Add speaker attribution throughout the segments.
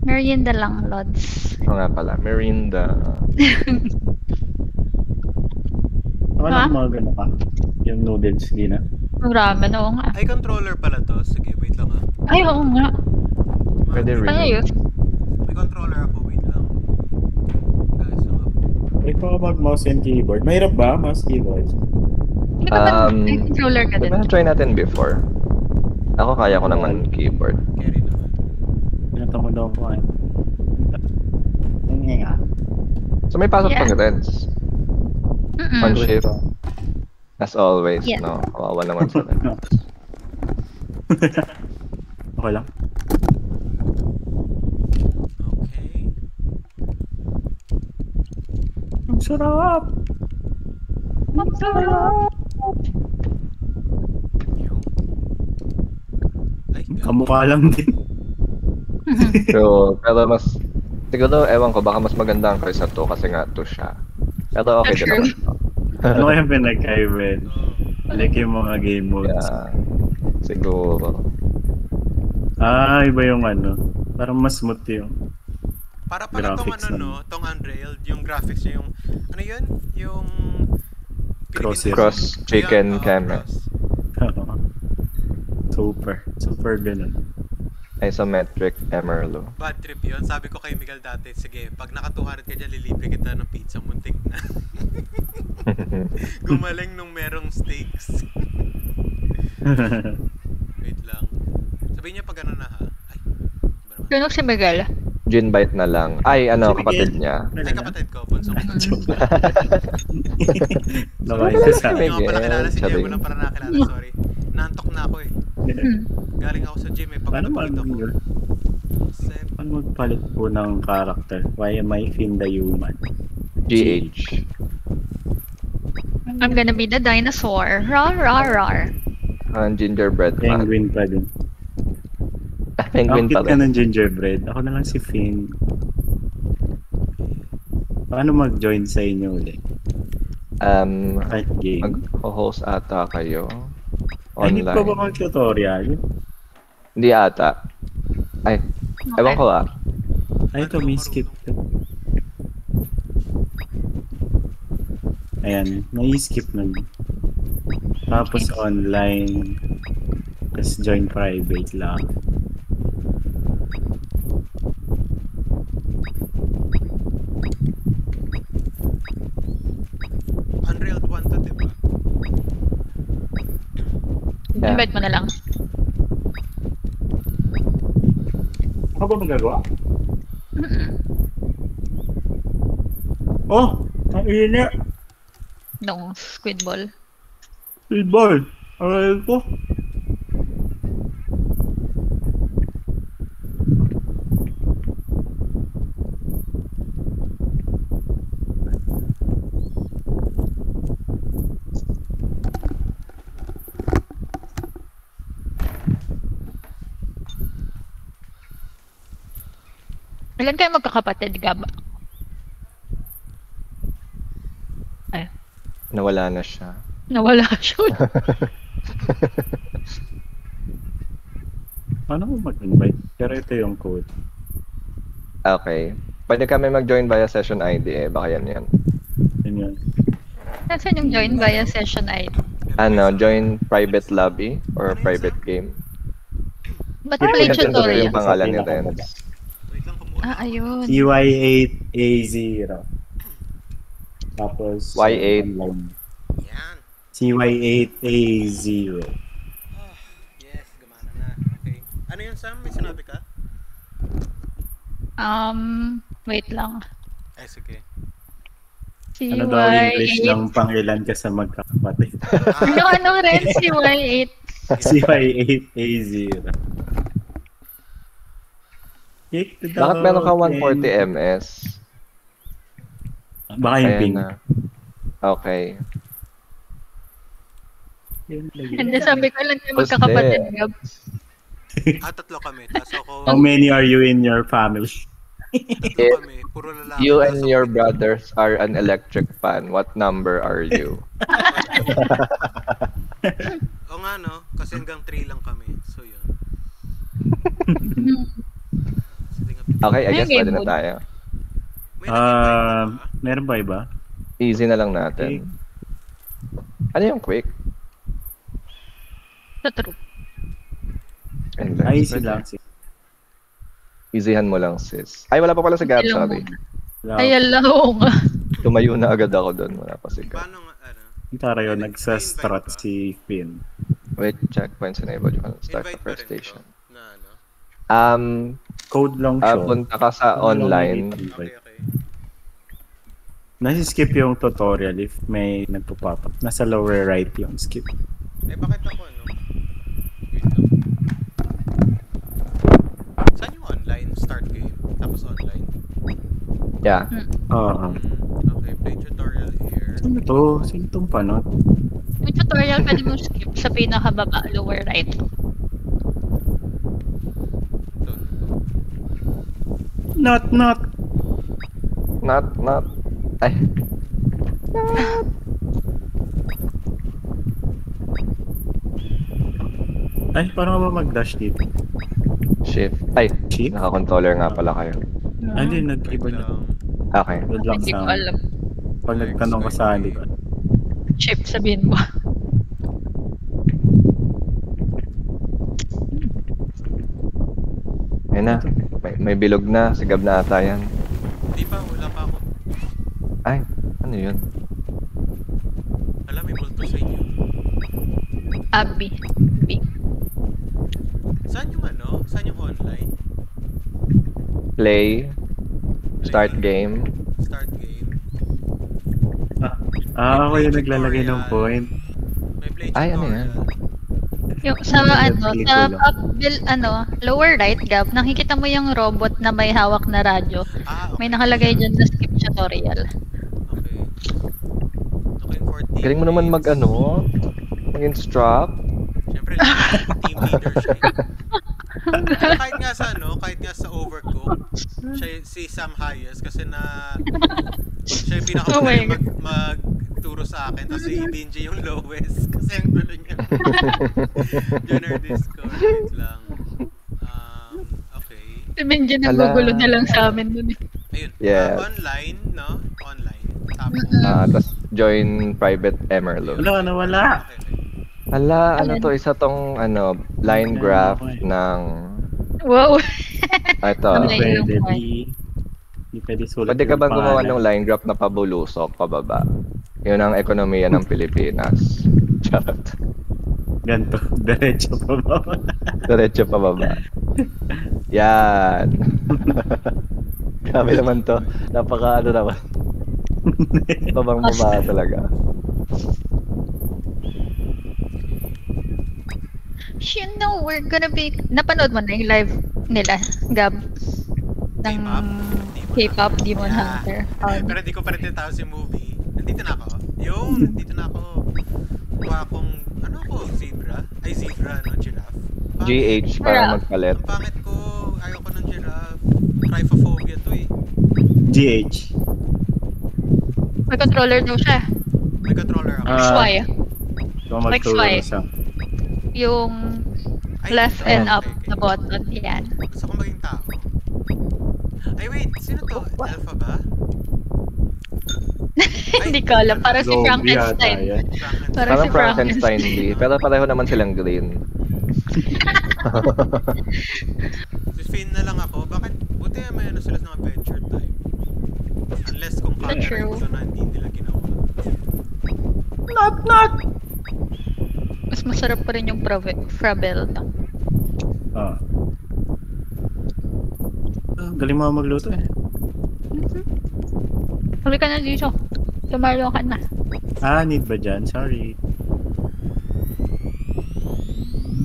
Speaker 1: Merienda lang, Lods.
Speaker 2: Oo nga pala, merinda.
Speaker 3: Wala mga gano'n ka. Yung noodles, di na.
Speaker 1: Ramen, oo nga.
Speaker 4: Ay, controller pala to. Sige, wait lang ah.
Speaker 1: Ay, oo nga.
Speaker 2: Pwede rin.
Speaker 1: Kaya yun.
Speaker 4: May controller ako, wait lang. Guys, lang ako.
Speaker 3: Ikaw mag-mouse and keyboard. Mahirap ba, mouse keyboard?
Speaker 1: Hindi ka ba may controller ka din?
Speaker 2: Diba try natin before? Ako kaya ko naman keyboard.
Speaker 4: Carry naman.
Speaker 3: Pinatamo daw ko eh. Ang nga.
Speaker 2: So may pasok
Speaker 1: Yeah.
Speaker 2: pang Reds. On shift. As always,
Speaker 1: Yes.
Speaker 2: no? Kawawa naman sa Reds.
Speaker 3: Okay lang.
Speaker 4: Okay.
Speaker 3: Ang sarap!
Speaker 1: Ang sarap!
Speaker 4: Yung. Ay,
Speaker 3: Kamukha lang din.
Speaker 2: Pero mas, siguro, ewan ko, baka mas maganda ang kaysa 2 kasi nga 2 siya. Pero okay din
Speaker 1: True.
Speaker 2: naman.
Speaker 3: Ano kaya pinagkaiba? Like yung mga game modes.
Speaker 2: Yeah, siguro.
Speaker 3: Iba yung ano. Parang mas smooth yung
Speaker 4: para pala tong
Speaker 3: graphics
Speaker 4: ano,
Speaker 3: na.
Speaker 4: no? Tong Unreal, yung graphics niya, yung, ano yun? Yung...
Speaker 3: Cross
Speaker 2: chicken
Speaker 4: Ayun,
Speaker 2: camera.
Speaker 4: cross.
Speaker 3: Super ganun.
Speaker 2: Isometric Emerlo.
Speaker 4: Bad trip yun. Sabi ko kay Miguel dati, sige, pag naka 200 ka dyan, lilibre kita ng pizza, muntik na. Gumaling nung merong steaks. Wait lang. Sabihin niya pag ano na ha. Ay, iba naman.
Speaker 1: Tunog si Miguel.
Speaker 2: Gin bite na lang. Ay, ano,
Speaker 3: Si
Speaker 2: kapatid
Speaker 3: Miguel.
Speaker 2: niya.
Speaker 4: Ay, kapatid ko, bunso ko.
Speaker 3: Joke lang. Nakaya
Speaker 2: Wala
Speaker 3: sa
Speaker 2: si
Speaker 4: Hindi ko pala
Speaker 2: Miguel,
Speaker 4: kilala si Jem,
Speaker 2: sabi.
Speaker 4: walang para nakilala, sorry. Naantok na ako eh. Galing ako sa gym eh, pag
Speaker 3: Paano
Speaker 4: napagod ako. Sep,
Speaker 3: Paano magpalit po ng character? Why am I Finn the Human?
Speaker 2: GH.
Speaker 1: I'm gonna be the dinosaur. Rar, rar, rar.
Speaker 2: Gingerbread man.
Speaker 3: Penguin pa din.
Speaker 2: Penguin
Speaker 3: Ang
Speaker 2: pa
Speaker 3: cute ka
Speaker 2: rin.
Speaker 3: ng gingerbread. Ako na lang si Finn. Paano mag-join sa inyo ulit? Kahit game.
Speaker 2: Mag-host ata kayo.
Speaker 3: Ay, hindi pa ba
Speaker 2: Online.
Speaker 3: mag-tutorial?
Speaker 2: Hindi ata. Ay, ewan ko ah.
Speaker 3: Ay, ito, may skip to. Ayan, may skip na. Tapos online. Tapos join private lang.
Speaker 4: Unreal 1 to, diba?
Speaker 2: Yeah.
Speaker 1: Invite mo na lang.
Speaker 3: Ako ba magagawa? Oh! Ang ina!
Speaker 1: No, squid ball.
Speaker 3: Football! Aral ko!
Speaker 1: Ilan kayo magkakapatid, Gab?
Speaker 2: Nawala na siya.
Speaker 1: Nawala siya.
Speaker 3: Paano mo mag-invite? Pero ito yung code.
Speaker 2: Okay. Pwede kami mag-join via session ID eh. Baka yan yan.
Speaker 3: Yun yun.
Speaker 1: Nasaan yung join via session ID?
Speaker 2: Ano, join private lobby or private game.
Speaker 1: Ba't
Speaker 3: Yeah,
Speaker 1: play
Speaker 2: Pinatundok ko
Speaker 1: tutorial?
Speaker 2: yung pangalan ni
Speaker 3: Sa
Speaker 2: Renz.
Speaker 4: Wait lang, kumuha.
Speaker 1: Ah, ayun.
Speaker 3: CY8A0. Tapos...
Speaker 2: Y8.
Speaker 3: online.
Speaker 4: Yan.
Speaker 3: CY8A0.
Speaker 4: Yes, gumana na. Okay. Ano yun, Sam? May sinabi ka?
Speaker 1: Wait lang.
Speaker 4: Ay, sige.
Speaker 3: Ano daw English ng pangilan ka sa magkakapatid?
Speaker 1: Ano rin? CY8.
Speaker 3: CY8A0.
Speaker 2: Bakit meron ka 140 ms?
Speaker 3: Baka yung
Speaker 2: Ayan
Speaker 3: ping.
Speaker 2: na. Okay.
Speaker 1: Hindi, sabi ko lang kayo
Speaker 2: Who's
Speaker 1: magkakapatid,
Speaker 2: there?
Speaker 1: Gab.
Speaker 4: Tatlo kami. Tapos ako,
Speaker 3: How many are you in your family?
Speaker 4: tatlo kami. Puro lalaki.
Speaker 2: You
Speaker 4: Tas
Speaker 2: and
Speaker 4: ako-
Speaker 2: your brothers are an electric fan. What number are you?
Speaker 4: Oo nga, no? Kasi hanggang 3 lang kami. So, yun. Setting up
Speaker 2: Okay, I
Speaker 1: Ay,
Speaker 2: guess
Speaker 1: game
Speaker 2: pwede na
Speaker 1: mode.
Speaker 2: tayo.
Speaker 4: May nag-invite ka ba?
Speaker 3: Meron ba iba?
Speaker 2: Easy na lang natin. Ano yung quick?
Speaker 1: Sa true.
Speaker 2: Endless.
Speaker 3: Ay, easy
Speaker 2: Pwede.
Speaker 3: lang.
Speaker 2: Easyhan mo lang, sis. Ay, wala pa pala si Gab,
Speaker 1: Easy lang
Speaker 2: sorry.
Speaker 1: muna. Ay, ala, oo nga.
Speaker 2: Tumayo na agad ako doon. Wala pa si Gab.
Speaker 4: Paano nga, ano?
Speaker 3: Tara yun,
Speaker 4: May
Speaker 3: nagsa-strat
Speaker 4: invite ba?
Speaker 3: si Finn.
Speaker 2: Wait, checkpoints enabled. You can start
Speaker 4: Invite
Speaker 2: the
Speaker 4: pa
Speaker 2: first
Speaker 4: rin
Speaker 2: station.
Speaker 4: to? Na ano?
Speaker 3: Code lang siya.
Speaker 2: Punta ka sa online.
Speaker 4: Okay, okay.
Speaker 3: Nasi-skip yung tutorial if may nagpo-pop up. Nasa lower right yung skip.
Speaker 4: Eh, bakit ako, ano? Wait lang. Saan yung online? Start game. Tapos online.
Speaker 2: Yeah.
Speaker 3: Oo.
Speaker 4: Okay, play tutorial here.
Speaker 3: Sino to? Sino tong panot?
Speaker 1: Yung tutorial pwede mo skip sa pinakababa, lower right.
Speaker 4: Ito.
Speaker 3: Not.
Speaker 2: Not. Ay.
Speaker 3: Ay, paano ka ba mag-dash dito?
Speaker 2: Shift. Ay,
Speaker 3: Shift?
Speaker 2: naka-controller nga pala kayo.
Speaker 3: Ay, hindi,
Speaker 4: Wait
Speaker 3: nag-iba na.
Speaker 4: lang.
Speaker 2: Okay.
Speaker 3: Good luck
Speaker 1: Hindi ko
Speaker 3: sa
Speaker 1: alam.
Speaker 3: pag nagtanong ka sa likod.
Speaker 1: Chip, sabihin mo.
Speaker 2: Ayun na. May bilog na. Sigab na ata yan.
Speaker 4: Di pa, wala pa ako.
Speaker 2: Ay, ano yun?
Speaker 4: Alam, may multo sa inyo.
Speaker 1: Abby. B.
Speaker 4: Saan yung ano? Saan yung online?
Speaker 2: Play. Start game.
Speaker 4: Start game.
Speaker 3: Ako yung naglalagay ng point.
Speaker 4: May play
Speaker 2: Ay, ano
Speaker 4: tutorial.
Speaker 2: yan?
Speaker 1: Yung sa
Speaker 3: Pelikula.
Speaker 1: sa lower right, Gab, nakikita mo yung robot na may hawak na radyo.
Speaker 4: Ah, okay.
Speaker 1: May nakalagay dyan na skip tutorial.
Speaker 4: Okay. Okay, 14
Speaker 2: Galing mo naman mag-instruct.
Speaker 4: Siyempre, team leader siya. Kahit nga sa kahit nga sa Overcooked, si Sam Hayes kasi siya yung
Speaker 1: Oh my
Speaker 4: pinakamagaling magturo sa akin. Tapos si Benji yung lowest kasi ang gulo niya. Junior Discord, wait lang. Okay.
Speaker 1: Si Benji nagugulo na lang sa amin dun eh.
Speaker 4: Ayun.
Speaker 2: Yes.
Speaker 4: Online, no? Online. Tapos,
Speaker 2: Tapos join private Emerald.
Speaker 3: Wala.
Speaker 4: okay.
Speaker 2: Ala, ano to? Isa tong line graph ng...
Speaker 1: Wow.
Speaker 2: Ito.
Speaker 1: Ano yun?
Speaker 3: Pwede di pwede sulat
Speaker 2: Pwede ka
Speaker 3: yung
Speaker 2: bang gumawa
Speaker 3: pangalan.
Speaker 2: ng line graph na pabulusok, pababa? Yun ang ekonomiya ng Pilipinas. Charot.
Speaker 3: Ganto, diretso pa ba?
Speaker 2: Diretso pababa. Yan. Grabe naman to. Napaka naman. Babang baba talaga.
Speaker 1: You know, we're gonna be... Napanood mo na yung live nila, Gab? Ng K-pop Demon
Speaker 4: Yeah.
Speaker 1: Hunter.
Speaker 4: Pero di ko pa rin tinatawag si movie. Nandito na ako. Nandito na ako. Kuha akong, zebra? Ay, zebra, giraffe.
Speaker 2: GH para magpalit.
Speaker 4: Ang pangit ko, ayoko ng giraffe. Trypophobia to eh.
Speaker 3: GH.
Speaker 1: May controller daw siya.
Speaker 4: May controller ako.
Speaker 1: XY.
Speaker 3: Kung
Speaker 1: Like
Speaker 3: magturo
Speaker 1: swipe.
Speaker 3: sa...
Speaker 1: Yung
Speaker 4: Ay,
Speaker 1: left
Speaker 4: ay,
Speaker 1: and up
Speaker 4: okay.
Speaker 1: na button. Yan.
Speaker 4: Gusto ko maging tao. Ay, wait. Sino to? Alpha ba?
Speaker 1: Hindi ko alam. Para si
Speaker 3: Zombie yata
Speaker 1: Frankenstein.
Speaker 3: yan.
Speaker 1: Para
Speaker 2: Parang
Speaker 1: si
Speaker 2: Frankenstein B. Pero pareho naman silang green.
Speaker 4: Si Finn na lang ako. Bakit? Buti may sila ng adventure time. Unless kung
Speaker 1: That's true.
Speaker 4: ito na hindi nila ginawa.
Speaker 1: Mas masarap pa rin yung Fravel.
Speaker 3: Galing mo magluto eh.
Speaker 1: Huli ka na dito. Tumalo ka na.
Speaker 3: Need ba dyan? Sorry.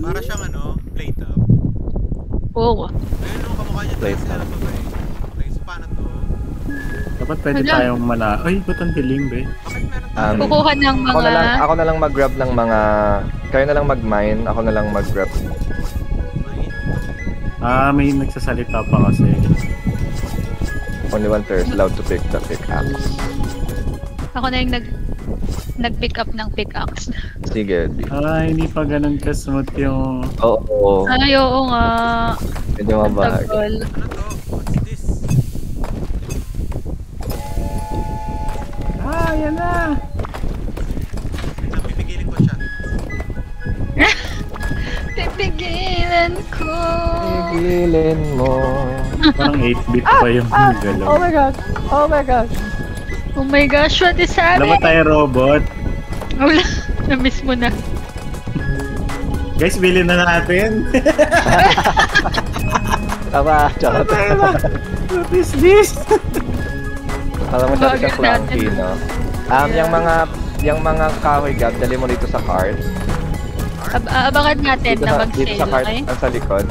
Speaker 4: Para siyang plate up.
Speaker 1: Oo.
Speaker 4: Ayun yung kamukha niya
Speaker 2: Plate
Speaker 4: sila
Speaker 2: up.
Speaker 4: pa ba eh. Okay, so paano to?
Speaker 3: Dapat pwede
Speaker 1: Hala.
Speaker 3: tayong Ay, ba't ang dilim be?
Speaker 4: Bakit meron tayo?
Speaker 1: Kukuha ng mga...
Speaker 2: Ako na lang mag-grab ng mga... Kayo na lang mag-mine, ako na lang mag-grab.
Speaker 3: May nagsasalita pa kasi.
Speaker 2: Only one player is allowed to pick the pickaxe.
Speaker 1: Ako na yung nag-pick up ng pickaxe.
Speaker 2: Sige, di.
Speaker 3: Hindi pa ganun ka-smooth yung...
Speaker 2: Oo.
Speaker 1: Ay, oo nga.
Speaker 2: Medyo mabahag.
Speaker 1: Tagal.
Speaker 4: Ano to? What's
Speaker 3: Ayan na.
Speaker 4: Pipigilin ko siya.
Speaker 1: Pipigilan ko.
Speaker 2: Pigilin mo.
Speaker 3: Parang 8-bit pa yung galaw.
Speaker 2: Oh my god! Oh my god!
Speaker 1: Oh my gosh, what is
Speaker 3: Alam mo
Speaker 1: happening?
Speaker 3: tayo, robot.
Speaker 1: Wala. Na-miss mo na.
Speaker 3: Guys, bilhin na natin.
Speaker 2: Tama, tsaka
Speaker 3: What is this?
Speaker 2: alam mo siya
Speaker 1: Bagay
Speaker 2: clunky, no? Yung mga kahoy gab, dali mo dito sa cart.
Speaker 1: Abangan natin na
Speaker 2: Dito
Speaker 1: mag-sale,
Speaker 2: sa cart,
Speaker 1: okay?
Speaker 2: ang sa likod.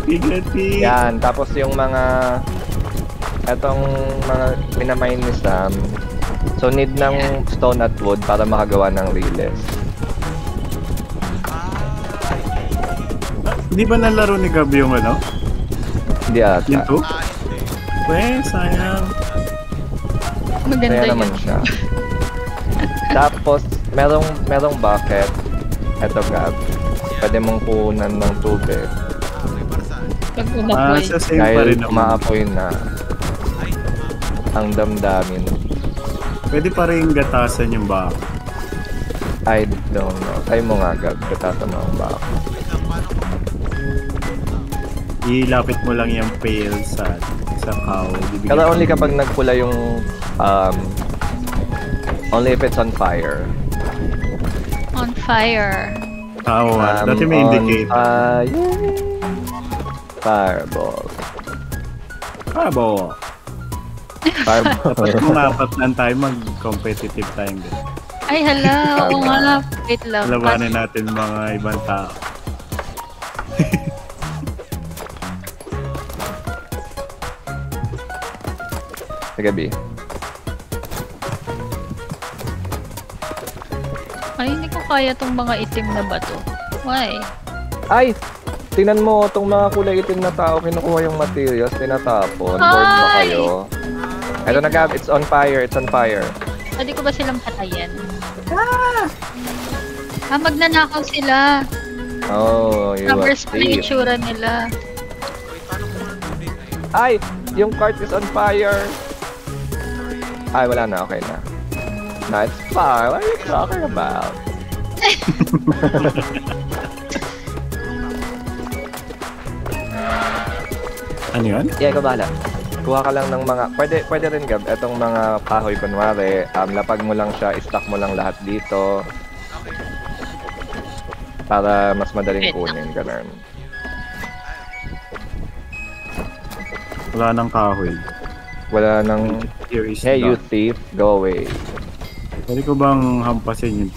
Speaker 3: Bigati.
Speaker 2: Yan, tapos yung etong mga minamine ni Sam. So need ng stone at wood para makagawa ng riles.
Speaker 3: Hindi ba nalaro ni Gab yung ano?
Speaker 2: Hindi ata.
Speaker 3: Yung 2?
Speaker 4: Hindi.
Speaker 3: Pwes, sayang.
Speaker 1: Maganda
Speaker 2: Kaya
Speaker 1: yun.
Speaker 2: naman siya. Tapos, merong bucket. Eto Gab. Pwede mong kunan ng tubig.
Speaker 4: Okay, para saan?
Speaker 1: Pag umapoy.
Speaker 3: Sa same pa
Speaker 2: Dahil
Speaker 3: rin naman.
Speaker 2: umaapoy na
Speaker 4: Ay,
Speaker 2: ang damdamin.
Speaker 3: Pwede pa rin gatasan yung baka.
Speaker 2: I don't know. Try mo nga Gab. Katasa mo ang baka.
Speaker 4: wait lang, paano ko?
Speaker 3: Ilapit mo lang yung pail sa cow. Bibigyan
Speaker 2: Kaya
Speaker 3: mo-
Speaker 2: only kapag nagpula yung only if it's on fire.
Speaker 1: On fire.
Speaker 3: Dati may indicate.
Speaker 2: Fireball.
Speaker 3: Bravo!
Speaker 2: Fireball.
Speaker 3: Dapat kung apat lang tayo, mag-competitive time din.
Speaker 1: Ay, hala. Oo nga. Wait lang.
Speaker 3: Labanan natin mga ibang tao.
Speaker 2: Sa gabi.
Speaker 1: Ay, hindi ko kaya tong mga itim na bato. Why?
Speaker 2: Ay! Tingnan mo, itong mga kulay itim na tao, kinukuha yung materials, tinatapon. Bored ba
Speaker 1: Ay!
Speaker 2: kayo? Ito na Gab, it's on fire, it's on fire.
Speaker 1: Pwede ko ba silang patayin? Magnanakaw sila.
Speaker 2: Oh, you are
Speaker 1: Numbers pa yung
Speaker 2: thief.
Speaker 1: itsura nila.
Speaker 4: Wait, paano ko ng tubig?
Speaker 2: Ay!
Speaker 4: Ay,
Speaker 2: Yung cart is on fire! Ay, wala na, okay na. No, it's fine. What are you talking about?
Speaker 3: Ano yun?
Speaker 2: Yeah, ikaw bahala. Kuha ka lang ng mga, pwede rin Gab, etong mga kahoy kunwari, lapag mo lang siya, i-stack mo lang lahat dito,
Speaker 4: okay.
Speaker 2: para mas madaling
Speaker 1: Wait.
Speaker 2: kunin, ganun.
Speaker 3: Wala nang kahoy.
Speaker 2: Wala nang,
Speaker 3: Here is
Speaker 2: hey you
Speaker 3: done.
Speaker 2: thief, go away.
Speaker 3: Pwede ko bang hampasin yun?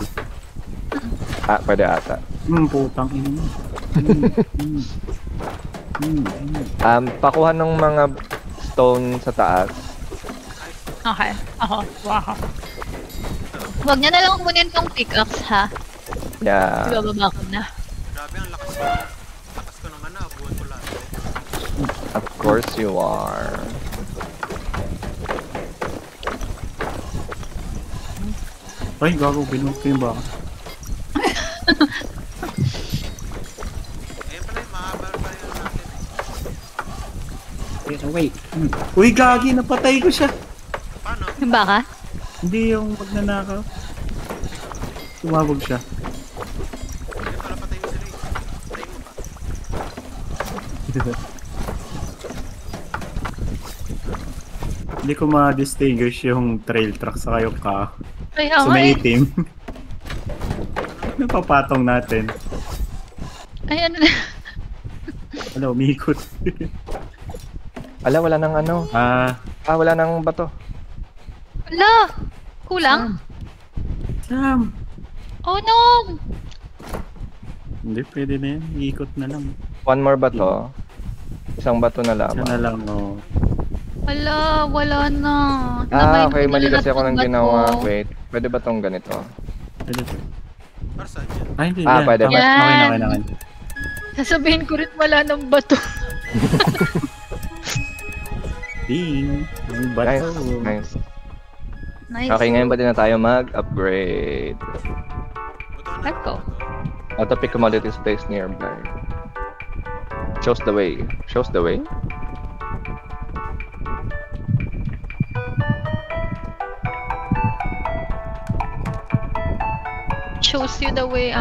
Speaker 2: Pwede ata.
Speaker 3: Putang ina mo.
Speaker 2: Pakuha ng mga stone sa taas.
Speaker 1: Okay. Ako. Wow. Huwag niya na lang kunin tong pickaxe, ha?
Speaker 2: Yeah.
Speaker 1: Ibababa ko na.
Speaker 4: Grabe, ang lakas ko. Lakas ko naman na, abuhan ko lahat.
Speaker 2: Of course you are.
Speaker 3: Ay, gago, binunod ko yung baka.
Speaker 4: Ayun pala, mahaba pa rin natin.
Speaker 3: Wait. Uy, gagi, napatay ko siya.
Speaker 4: Paano?
Speaker 1: Yung baka?
Speaker 3: Hindi yung magnanakaw. Tumawag siya.
Speaker 4: Ayun pala, patay mo sila eh. Patay mo ba?
Speaker 3: Hindi ko ma-distinguish yung trail truck sa kayong ka.
Speaker 1: Ay,
Speaker 3: So
Speaker 1: ako
Speaker 3: may
Speaker 1: eh.
Speaker 3: itim. Ano papatong natin?
Speaker 1: Ay, ano na?
Speaker 3: Ano, umiikot.
Speaker 2: Wala nang ano. Wala nang bato.
Speaker 1: Wala! Kulang?
Speaker 3: Sam!
Speaker 1: Oh no!
Speaker 3: Hindi, pwede na yan. Iikot na lang.
Speaker 2: One more bato. Isang bato na
Speaker 3: Isa na
Speaker 2: lamang.
Speaker 3: lang, oh.
Speaker 1: Wala na.
Speaker 2: Okay, mali kasi ako ng ginawa. Wait, pwede ba tong ganito?
Speaker 3: Pwede to.
Speaker 4: Para saan yan?
Speaker 3: Ay, hindi.
Speaker 2: Ah,
Speaker 3: yan.
Speaker 2: pwede.
Speaker 3: Okay,
Speaker 1: Yan.
Speaker 3: okay na.
Speaker 1: Sasabihin ko rin wala ng bato.
Speaker 3: Ding! Ang
Speaker 2: Nice,
Speaker 3: bato.
Speaker 2: nice.
Speaker 1: Nice.
Speaker 2: Okay, ngayon pwede na tayo mag-upgrade.
Speaker 4: Buto na.
Speaker 1: Let's go.
Speaker 2: Auto pick commodities placed nearby. Shows the way. Shows the way?
Speaker 1: shows you the way